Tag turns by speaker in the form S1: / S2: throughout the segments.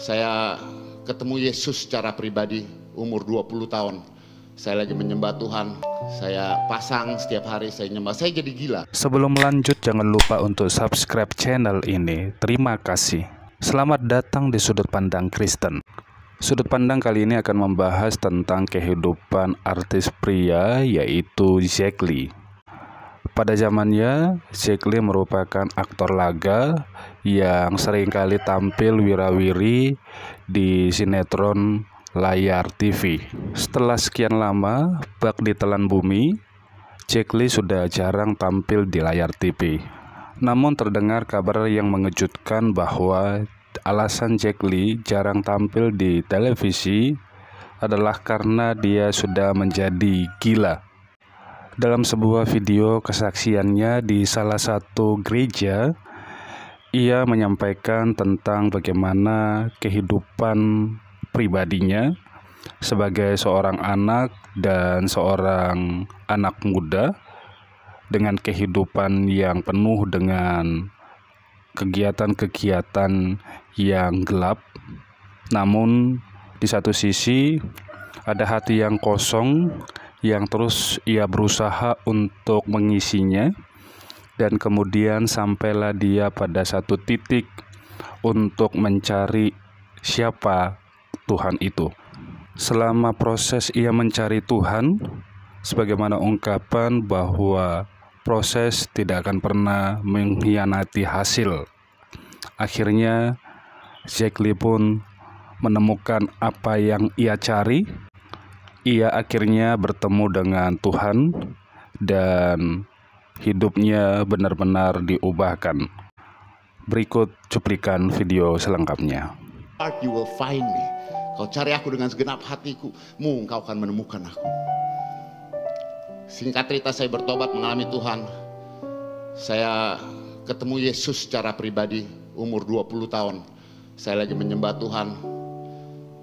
S1: Saya ketemu Yesus secara pribadi umur 20 tahun. Saya lagi menyembah Tuhan. Saya pasang setiap hari saya nyembah. Saya jadi gila.
S2: Sebelum lanjut, jangan lupa untuk subscribe channel ini. Terima kasih. Selamat datang di Sudut Pandang Kristen. Sudut pandang kali ini akan membahas tentang kehidupan artis pria, yaitu Zack Lee. Pada zamannya, Zack Lee merupakan aktor laga yang seringkali tampil wirawiri di sinetron layar TV. Setelah sekian lama bak ditelan bumi, Zack Lee sudah jarang tampil di layar TV. Namun terdengar kabar yang mengejutkan bahwa alasan Zack Lee jarang tampil di televisi adalah karena dia sudah menjadi gila. Dalam sebuah video kesaksiannya di salah satu gereja, ia menyampaikan tentang bagaimana kehidupan pribadinya sebagai seorang anak dan seorang anak muda dengan kehidupan yang penuh dengan kegiatan-kegiatan yang gelap. Namun di satu sisi ada hati yang kosong yang terus ia berusaha untuk mengisinya, dan kemudian sampailah dia pada satu titik untuk mencari siapa Tuhan itu. Selama proses ia mencari Tuhan, sebagaimana ungkapan bahwa proses tidak akan pernah mengkhianati hasil. Akhirnya Zack Lee pun menemukan apa yang ia cari. Ia akhirnya bertemu dengan Tuhan dan hidupnya benar-benar diubahkan. Berikut cuplikan video selengkapnya.
S1: You will find me. Kau cari aku dengan segenap hatiku, engkau akan menemukan aku. Singkat cerita, saya bertobat mengalami Tuhan. Saya ketemu Yesus secara pribadi umur 20 tahun. Saya lagi menyembah Tuhan,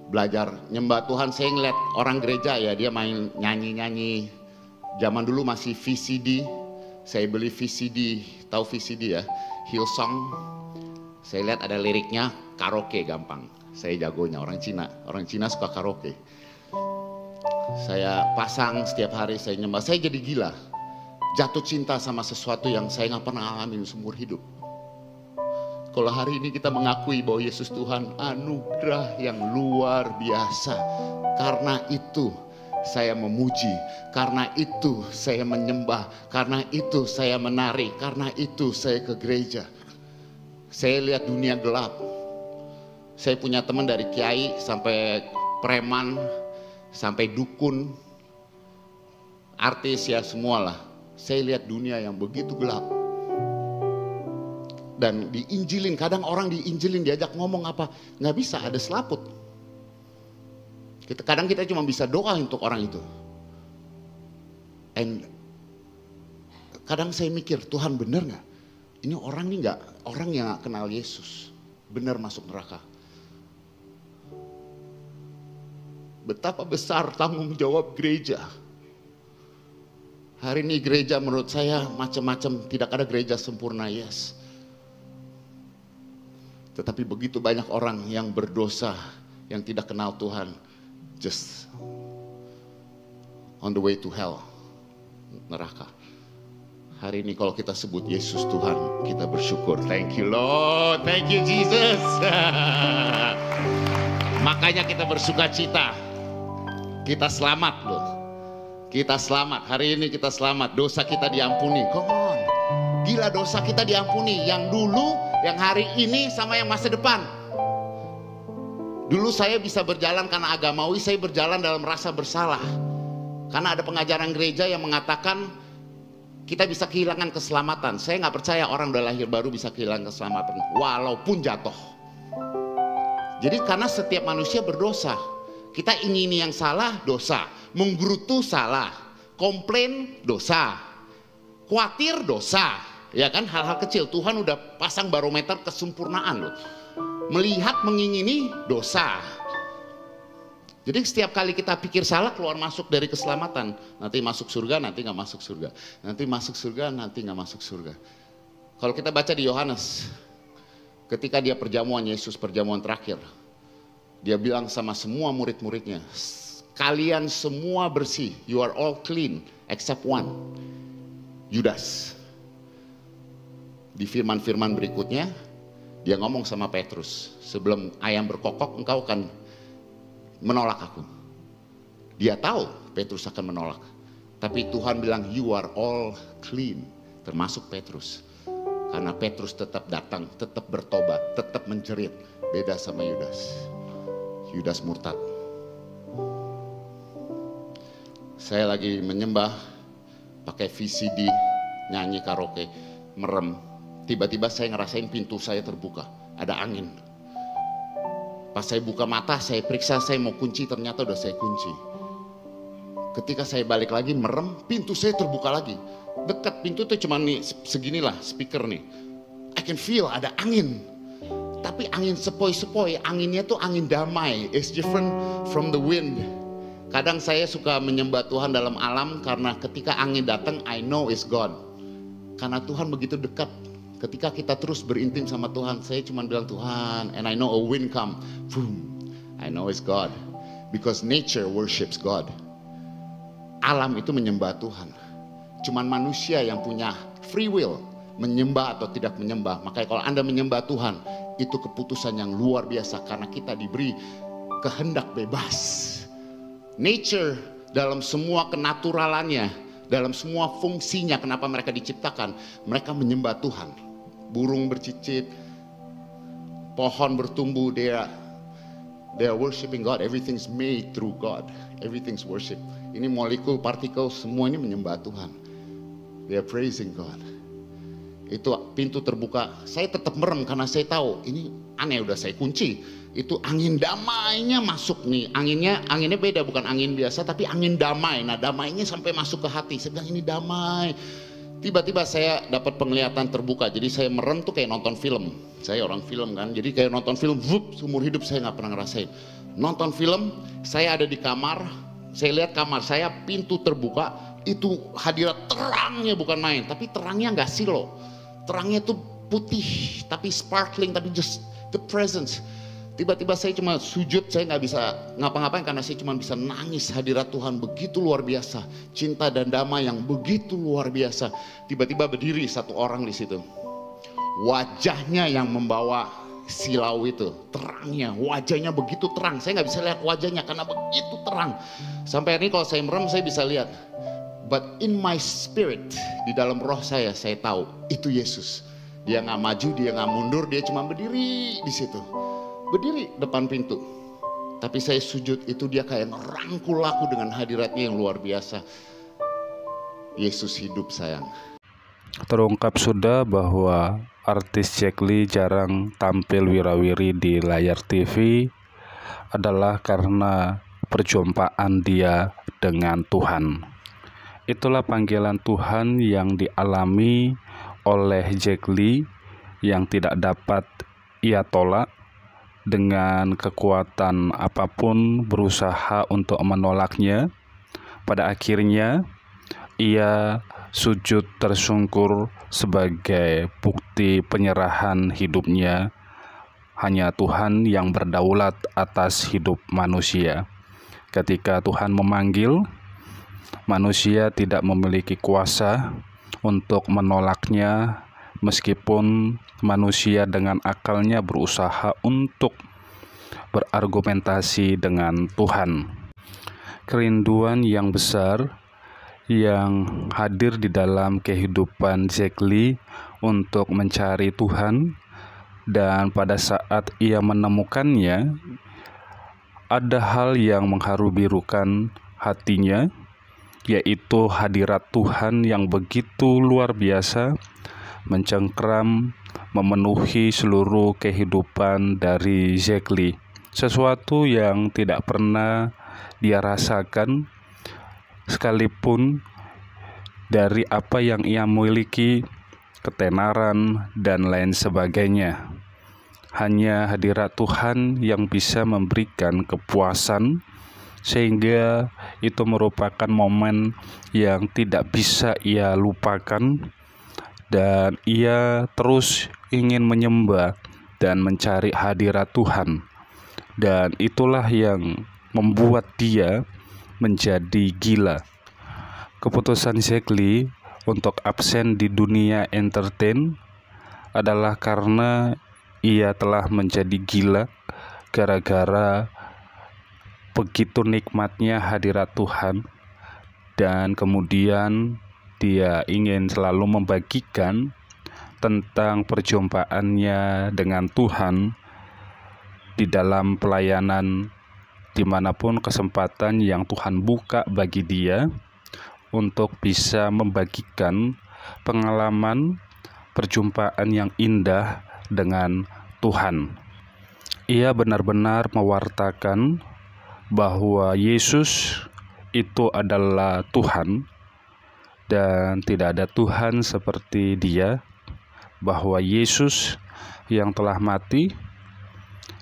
S1: belajar nyembah Tuhan. Saya ngeliat orang gereja, ya dia main nyanyi-nyanyi. Zaman dulu masih VCD. Saya beli VCD, tahu VCD ya, Hillsong. Saya lihat ada liriknya, karaoke gampang. Saya jagonya, orang Cina suka karaoke. Saya pasang setiap hari saya nyembah. Saya jadi gila, jatuh cinta sama sesuatu yang saya nggak pernah alami seumur hidup. Kalau hari ini kita mengakui bahwa Yesus Tuhan, anugerah yang luar biasa. Karena itu saya memuji, karena itu saya menyembah, karena itu saya menari, karena itu saya ke gereja. Saya lihat dunia gelap. Saya punya teman dari kiai sampai preman, sampai dukun, artis, ya semualah. Saya lihat dunia yang begitu gelap. Dan diinjilin, kadang orang diinjilin diajak ngomong apa, nggak bisa, ada selaput. Kadang kita cuma bisa doa untuk orang itu. And kadang saya mikir, Tuhan bener nggak? Ini orang nih nggak, orang yang nggak kenal Yesus, bener masuk neraka. Betapa besar tanggung jawab gereja. Hari ini gereja menurut saya macam-macam, tidak ada gereja sempurna, yes. Tetapi begitu banyak orang yang berdosa, yang tidak kenal Tuhan, just on the way to hell, neraka. Hari ini kalau kita sebut Yesus Tuhan, kita bersyukur. Thank you Lord, thank you Jesus. Makanya kita bersuka cita. Kita selamat loh. Kita selamat, hari ini kita selamat. Dosa kita diampuni, come on. Gila, dosa kita diampuni. Yang dulu, yang hari ini, sama yang masa depan. Dulu saya bisa berjalan karena agamawi, saya berjalan dalam rasa bersalah. Karena ada pengajaran gereja yang mengatakan kita bisa kehilangan keselamatan. Saya nggak percaya orang udah lahir baru bisa kehilangan keselamatan, walaupun jatuh. Jadi karena setiap manusia berdosa. Kita ingini yang salah, dosa. Menggerutu salah. Komplain, dosa. Khawatir, dosa. Ya kan, hal-hal kecil. Tuhan udah pasang barometer kesempurnaan loh. Melihat, mengingini, dosa. Jadi setiap kali kita pikir salah, keluar masuk dari keselamatan. Nanti masuk surga, nanti nggak masuk surga. Nanti masuk surga, nanti nggak masuk surga. Kalau kita baca di Yohanes, ketika dia perjamuan Yesus, perjamuan terakhir, Dia bilang sama semua murid-muridnya, kalian semua bersih, you are all clean except one, Yudas. Di firman-firman berikutnya dia ngomong sama Petrus, sebelum ayam berkokok engkau akan menolak aku. Dia tahu Petrus akan menolak, tapi Tuhan bilang you are all clean, termasuk Petrus. Karena Petrus tetap datang, tetap bertobat, tetap menjerit. Beda sama Yudas. Yudas murtad. Saya lagi menyembah pakai VCD, nyanyi karaoke, merem. Tiba-tiba saya ngerasain pintu saya terbuka, ada angin. Pas saya buka mata, saya periksa, saya mau kunci, ternyata udah saya kunci. Ketika saya balik lagi merem, pintu saya terbuka lagi. Dekat pintu tuh cuma nih seginilah speaker nih. I can feel ada angin. Tapi angin sepoi-sepoi, anginnya tuh angin damai. It's different from the wind. Kadang saya suka menyembah Tuhan dalam alam karena ketika angin datang, I know it's God. Karena Tuhan begitu dekat. Ketika kita terus berintim sama Tuhan, saya cuma bilang Tuhan, and I know a wind come, boom, I know it's God. Because nature worships God. Alam itu menyembah Tuhan. Cuman manusia yang punya free will, menyembah atau tidak menyembah. Makanya kalau Anda menyembah Tuhan, itu keputusan yang luar biasa karena kita diberi kehendak bebas. Nature dalam semua kenaturalannya, dalam semua fungsinya, kenapa mereka diciptakan, mereka menyembah Tuhan. Burung bercicit, pohon bertumbuh, they are worshiping God. Everything's made through God. Everything's worship. Ini molekul, partikel, semua ini menyembah Tuhan. They are praising God. Itu pintu terbuka, saya tetap merem karena saya tahu ini aneh, udah saya kunci. Itu angin damainya masuk nih, anginnya beda, bukan angin biasa tapi angin damai. Nah damainya sampai masuk ke hati, saya bilang ini damai. Tiba-tiba saya dapat penglihatan terbuka, jadi saya merem tuh kayak nonton film. Saya orang film kan, jadi kayak nonton film, vup, seumur hidup saya nggak pernah ngerasain. Nonton film, saya ada di kamar, saya lihat kamar saya, pintu terbuka, itu hadirat terangnya bukan main, tapi terangnya nggak silo. Terangnya tuh putih, tapi sparkling, tapi just the presence. Tiba-tiba saya cuma sujud, saya nggak bisa ngapa-ngapain karena saya cuma bisa nangis. Hadirat Tuhan begitu luar biasa, cinta dan damai yang begitu luar biasa. Tiba-tiba berdiri satu orang di situ, wajahnya yang membawa silau itu, terangnya, wajahnya begitu terang. Saya nggak bisa lihat wajahnya karena begitu terang. Sampai hari ini kalau saya merem saya bisa lihat. But in my spirit, di dalam roh saya tahu itu Yesus. Dia nggak maju, dia nggak mundur, dia cuma berdiri di situ, berdiri depan pintu. Tapi saya sujud, itu dia kayak ngerangkul aku dengan hadiratnya yang luar biasa. Yesus hidup sayang.
S2: Terungkap sudah bahwa artis Jack Lee jarang tampil wirawiri di layar TV adalah karena perjumpaan dia dengan Tuhan. Itulah panggilan Tuhan yang dialami oleh Jack Lee yang tidak dapat ia tolak. Dengan kekuatan apapun berusaha untuk menolaknya. Pada akhirnya ia sujud tersungkur sebagai bukti penyerahan hidupnya. Hanya Tuhan yang berdaulat atas hidup manusia. Ketika Tuhan memanggil, manusia tidak memiliki kuasa untuk menolaknya, meskipun manusia dengan akalnya berusaha untuk berargumentasi dengan Tuhan. Kerinduan yang besar yang hadir di dalam kehidupan Jack Lee untuk mencari Tuhan, dan pada saat ia menemukannya, ada hal yang mengharu-birukan hatinya, yaitu hadirat Tuhan yang begitu luar biasa mencengkram, memenuhi seluruh kehidupan dari Jack Lee. Sesuatu yang tidak pernah dia rasakan, sekalipun dari apa yang ia miliki, ketenaran dan lain sebagainya. Hanya hadirat Tuhan yang bisa memberikan kepuasan, sehingga itu merupakan momen yang tidak bisa ia lupakan, dan ia terus ingin menyembah dan mencari hadirat Tuhan. dan itulah yang membuat dia menjadi gila. Keputusan Zack Lee untuk absen di dunia entertain adalah karena ia telah menjadi gila gara-gara begitu nikmatnya hadirat Tuhan, dan kemudian dia ingin selalu membagikan tentang perjumpaannya dengan Tuhan di dalam pelayanan, dimanapun kesempatan yang Tuhan buka bagi dia untuk bisa membagikan pengalaman perjumpaan yang indah dengan Tuhan. Ia benar-benar mewartakan bahwa Yesus itu adalah Tuhan dan tidak ada Tuhan seperti Dia, bahwa Yesus yang telah mati,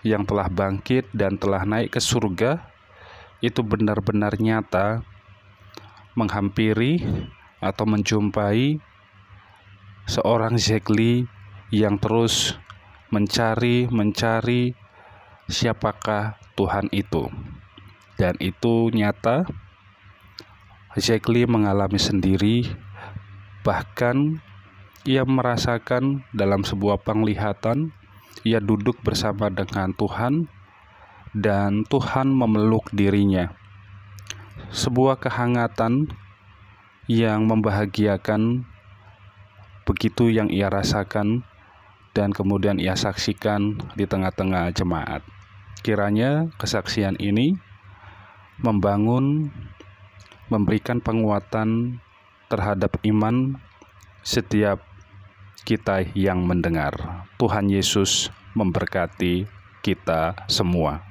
S2: yang telah bangkit dan telah naik ke surga itu benar-benar nyata menghampiri atau menjumpai seorang Zack Lee yang terus mencari siapakah Tuhan itu. Dan itu nyata, Zack Lee mengalami sendiri, bahkan ia merasakan dalam sebuah penglihatan, ia duduk bersama dengan Tuhan dan Tuhan memeluk dirinya. Sebuah kehangatan yang membahagiakan, begitu yang ia rasakan dan kemudian ia saksikan di tengah-tengah jemaat. Kiranya kesaksian ini memberikan penguatan terhadap iman setiap kita yang mendengar. Tuhan Yesus memberkati kita semua.